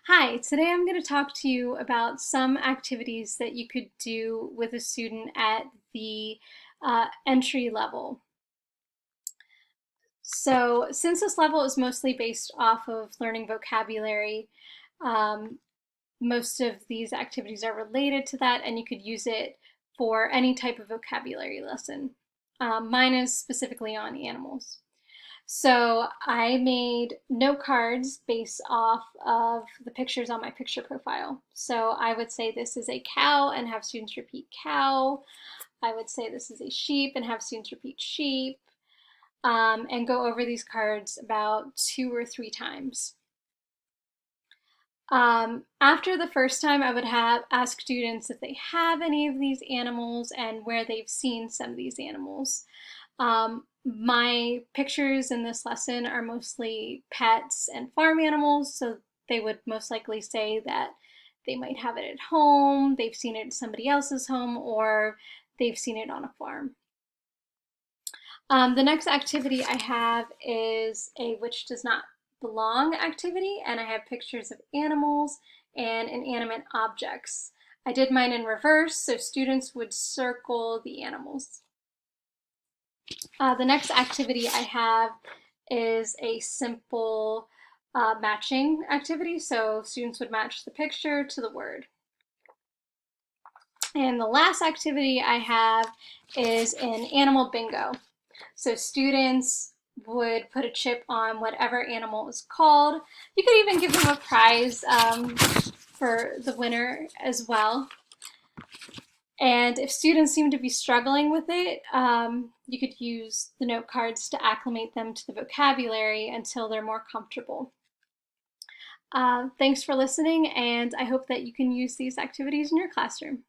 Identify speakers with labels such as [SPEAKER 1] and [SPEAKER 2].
[SPEAKER 1] Hi, today I'm going to talk to you about some activities that you could do with a student at the entry level. So, since this level is mostly based off of learning vocabulary, um, most of these activities are related to that, and you could use it for any type of vocabulary lesson. Mine is specifically on animals. So I made note cards based off of the pictures on my picture profile. So I would say this is a cow and have students repeat cow. I would say this is a sheep and have students repeat sheep, and go over these cards about 2 or 3 times. After the first time, I would have ask students if they have any of these animals and where they've seen some of these animals. My pictures in this lesson are mostly pets and farm animals, so they would most likely say that they might have it at home, they've seen it at somebody else's home, or they've seen it on a farm. The next activity I have is a which does not belong activity, and I have pictures of animals and inanimate objects. I did mine in reverse, so students would circle the animals. The next activity I have is a simple matching activity, so students would match the picture to the word. And the last activity I have is an animal bingo. So students would put a chip on whatever animal is called. You could even give them a prize for the winner as well. And if students seem to be struggling with it, you could use the note cards to acclimate them to the vocabulary until they're more comfortable. Thanks for listening, and I hope that you can use these activities in your classroom.